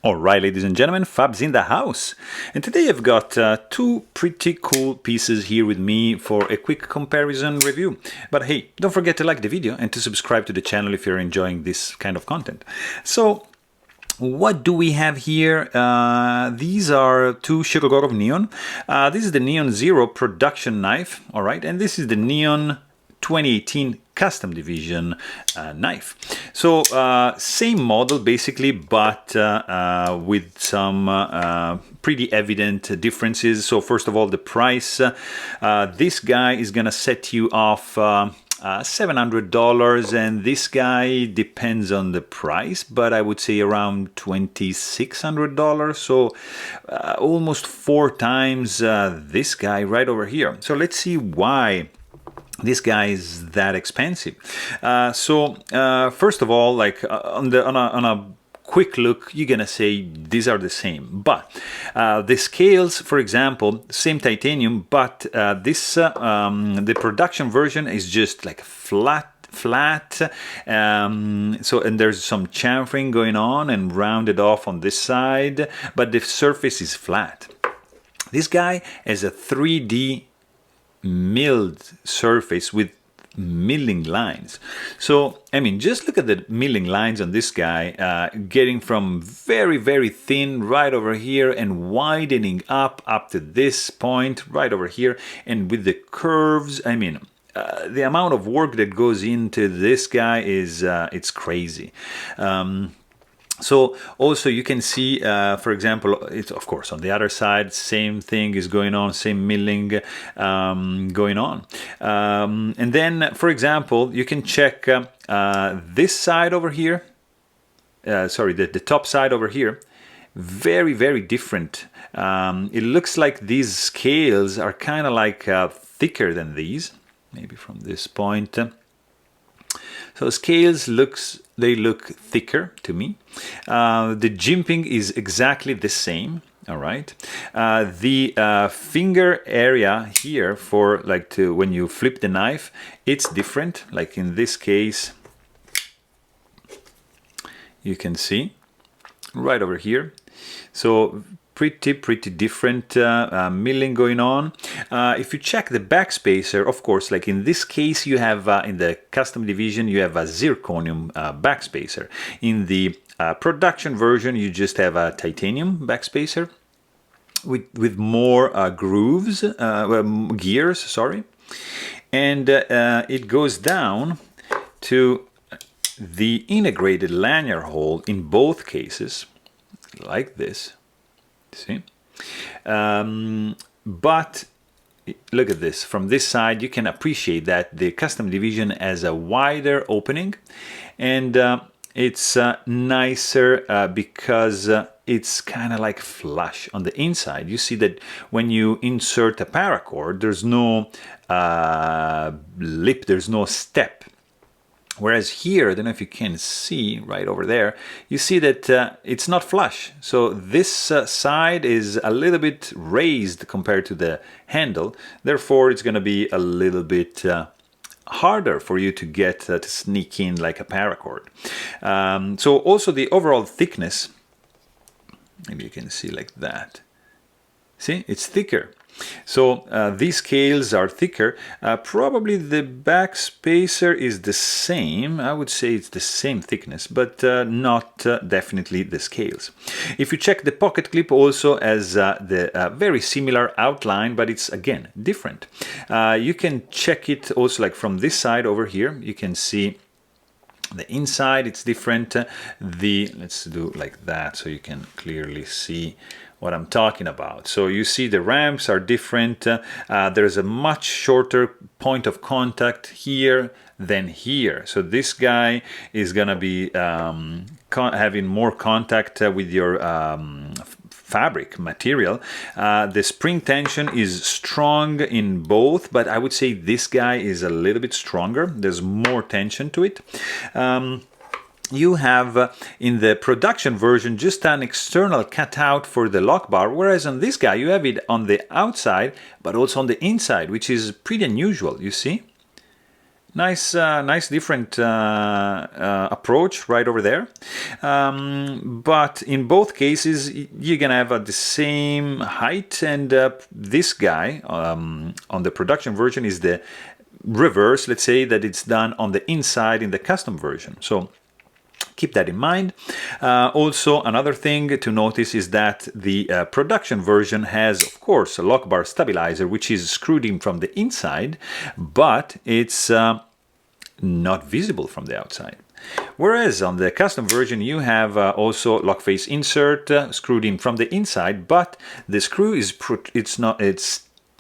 Alright, ladies and gentlemen, Fab's in the house. And today I've got two pretty cool pieces here with me for a quick comparison review. But hey, don't forget to like the video and to subscribe to the channel if you're enjoying this kind of content. So, what do we have here? These are two Shirogorov Neon. This is the Neon Zero production knife, alright, and this is the Neon 2018 Custom Division knife. So same model basically, but with some pretty evident differences. So first of all, the price. This guy is gonna set you off $700, and this guy depends on the price, but I would say around $2,600, so almost 4 times this guy right over here. So let's see why this guy is that expensive. First of all, like on a quick look, you're gonna say these are the same, but the scales, for example, same titanium, but the production version is just like flat, and there's some chamfering going on and rounded off on this side, but the surface is flat. This guy has a 3D milled surface with milling lines. So I mean, just look at the milling lines on this guy, getting from very, very thin right over here and widening up to this point right over here, and with the curves, I mean, the amount of work that goes into this guy is it's crazy. So also you can see, for example, it's of course on the other side, same thing is going on, same milling going on. And then, for example, you can check this side over here, the top side over here, very, very different. It looks like these scales are kind of like thicker than these, maybe from this point. So scales look thicker to me. The jimping is exactly the same. All right. The finger area here for when you flip the knife, it's different. Like in this case, you can see right over here. So pretty different milling going on. If you check the backspacer, of course, like in this case, you have in the custom division, you have a zirconium backspacer. In the production version, you just have a titanium backspacer with more grooves, gears, sorry. And it goes down to the integrated lanyard hole in both cases, like this. See, but look at this. From this side, you can appreciate that the custom division has a wider opening, and it's nicer because it's kind of like flush on the inside. You see that when you insert a paracord, there's no lip, there's no step. Whereas here, I don't know if you can see right over there, you see that it's not flush. So this side is a little bit raised compared to the handle. Therefore, it's going to be a little bit harder for you to get to sneak in like a paracord. So also the overall thickness, maybe you can see like that. See, it's thicker. So these scales are thicker. Probably the backspacer is the same. I would say it's the same thickness, but not definitely the scales. If you check the pocket clip, also has the very similar outline, but it's again different. You can check it also like from this side over here. You can see the inside, it's different. Let's do like that so you can clearly see what I'm talking about. So you see the ramps are different. There's a much shorter point of contact here than here. So this guy is gonna be having more contact with your fabric material. The spring tension is strong in both, but I would say this guy is a little bit stronger. There's more tension to it. You have in the production version just an external cutout for the lock bar, whereas on this guy you have it on the outside but also on the inside, which is pretty unusual. You see, Nice different approach right over there. But in both cases, you're gonna have the same height, and this guy on the production version is the reverse. Let's say that it's done on the inside in the custom version. So keep that in mind. Also, another thing to notice is that the production version has, of course, a lock bar stabilizer, which is screwed in from the inside, but it's not visible from the outside. Whereas on the custom version, you have also lock face insert screwed in from the inside, but the screw is it's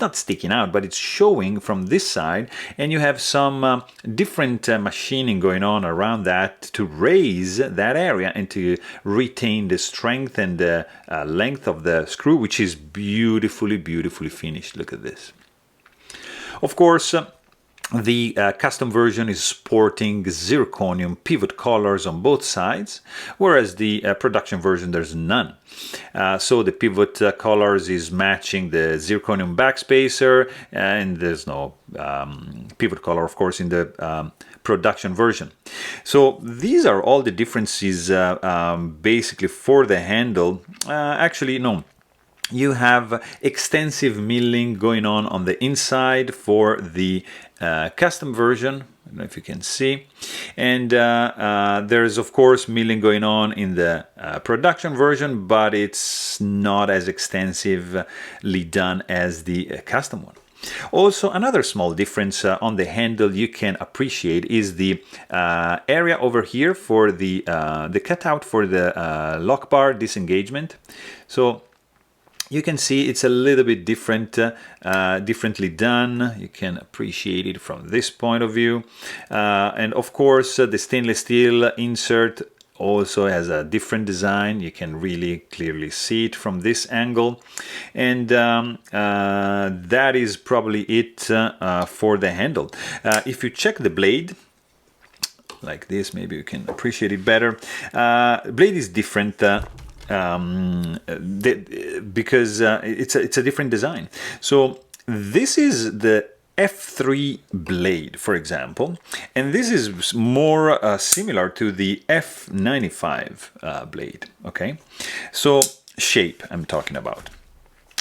not sticking out, but it's showing from this side, and you have some different machining going on around that to raise that area and to retain the strength and the length of the screw, which is beautifully finished. Look at this. Of course, the custom version is sporting zirconium pivot collars on both sides, whereas the production version there's none. So the pivot collars is matching the zirconium backspacer, and there's no pivot collar, of course, in the production version. So these are all the differences basically for the handle. Actually, no. You have extensive milling going on the inside for the custom version. I don't know if you can see. And there's, of course, milling going on in the production version, but it's not as extensively done as the custom one. Also, another small difference on the handle you can appreciate is the area over here for the cutout for the lock bar disengagement. So you can see it's a little bit differently done. You can appreciate it from this point of view. And of course, the stainless steel insert also has a different design. You can really clearly see it from this angle. And that is probably it for the handle. If you check the blade, like this, maybe you can appreciate it better. Blade is different. Because it's a different design. So this is the F3 blade, for example, and this is more similar to the F95 blade. Okay, so shape I'm talking about.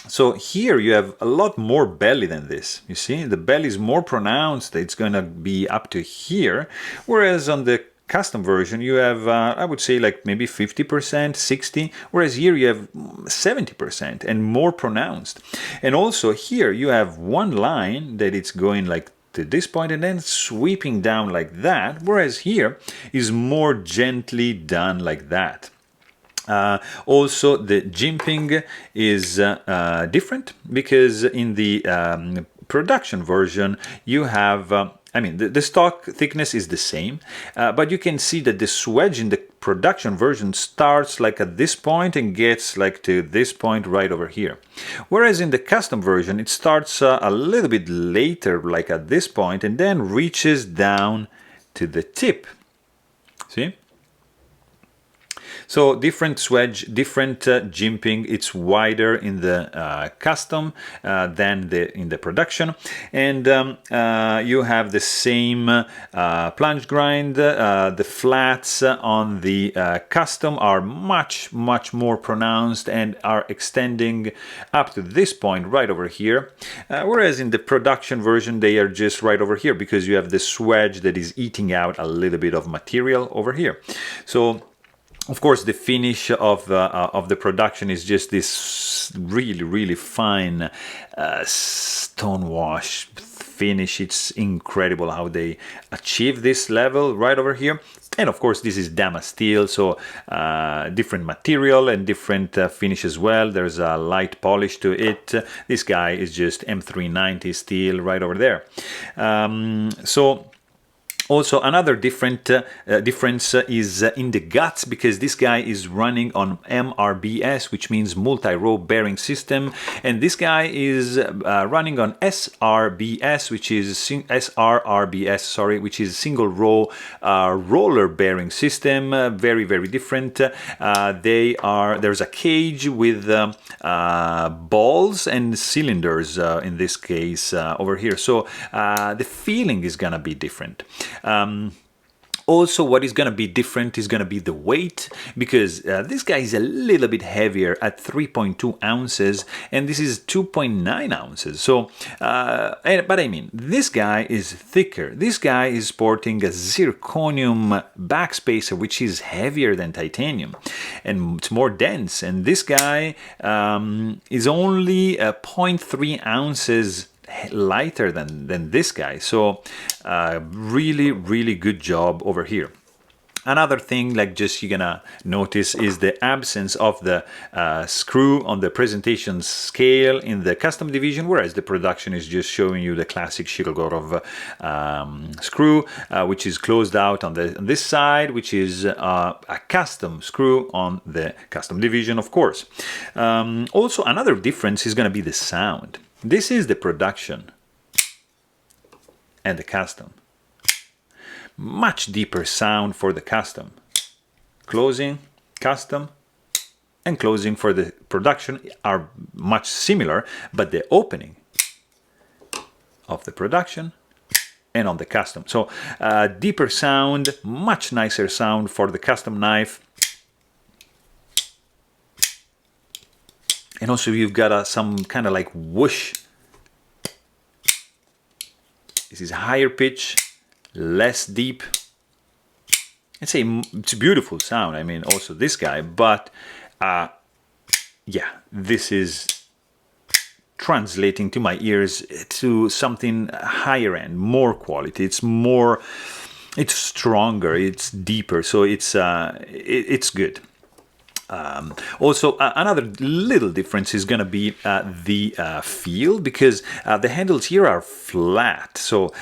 So here you have a lot more belly than this. You see, the belly is more pronounced. It's going to be up to here, whereas on the custom version you have I would say like maybe 50%, 60, whereas here you have 70% and more pronounced. And also here you have one line that it's going like to this point and then sweeping down like that, whereas here is more gently done like that. Also the jimping is different, because in the production version you have I mean, the stock thickness is the same, but you can see that the swedge in the production version starts like at this point and gets like to this point right over here. Whereas in the custom version, it starts a little bit later, like at this point, and then reaches down to the tip. See? So different swedge, different jimping. It's wider in the custom than in the production, and you have the same plunge grind. The flats on the custom are much more pronounced and are extending up to this point right over here, whereas in the production version they are just right over here, because you have the swedge that is eating out a little bit of material over here. So of course, the finish of the production is just this really fine stone wash finish. It's incredible how they achieve this level right over here. And of course, this is Dama steel, so different material and different finish as well. There's a light polish to it. This guy is just M390 steel right over there. So Also, another difference is in the guts, because this guy is running on MRBS, which means multi-row bearing system, and this guy is running on SRBS, which is SRRBS, which is single row roller bearing system. Very, very different. There's a cage with balls and cylinders in this case over here. So the feeling is gonna be different. Also, what is going to be different is going to be the weight, because this guy is a little bit heavier at 3.2 ounces, and this is 2.9 ounces. So, but I mean, this guy is thicker. This guy is sporting a zirconium backspacer, which is heavier than titanium, and it's more dense. And this guy is only 0.3 ounces lighter than this guy. So really, really good job over here. Another thing, like just you're gonna notice, is the absence of the screw on the presentation scale in the custom division, whereas the production is just showing you the classic Shirogorov screw, which is closed out on this side, which is a custom screw on the custom division, of course. Also, another difference is gonna be the sound. This is the production and the custom. Much deeper sound for the custom. Closing, custom, and closing for the production are much similar, but the opening of the production and on the custom. So deeper sound, much nicer sound for the custom knife. And also you've got some kind of like whoosh. This is higher pitch, less deep. I'd say it's a beautiful sound. I mean, also this guy, but yeah, this is translating to my ears to something higher end, more quality. It's stronger, it's deeper, so it's good. Also, another little difference is going to be the feel, because the handles here are flat. So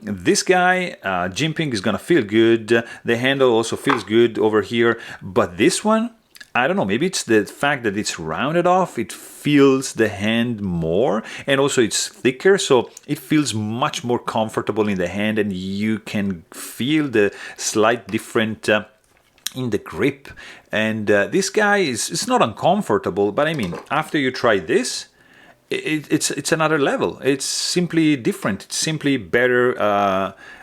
this guy, jimping, is going to feel good. The handle also feels good over here. But this one, I don't know, maybe it's the fact that it's rounded off. It feels the hand more, and also it's thicker, so it feels much more comfortable in the hand, and you can feel the slight different in the grip. And this guy it's not uncomfortable, but I mean, after you try this, it's another level. It's simply different. It's simply better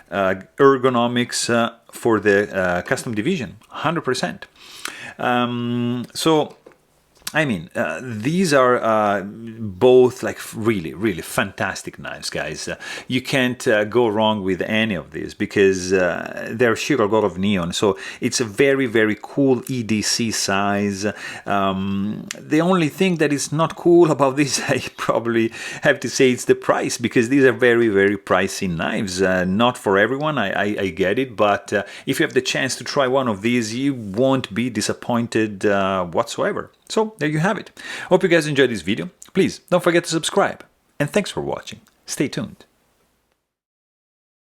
ergonomics for the custom division, 100%. So I mean, these are both like really, really fantastic knives, guys. You can't go wrong with any of these, because they're Shirogorov Neon, so it's a very, very cool EDC size. The only thing that is not cool about this, I probably have to say, it's the price, because these are very, very pricey knives. Not for everyone, I get it, but if you have the chance to try one of these, you won't be disappointed whatsoever. So there you have it. Hope you guys enjoyed this video. Please don't forget to subscribe. And thanks for watching. Stay tuned.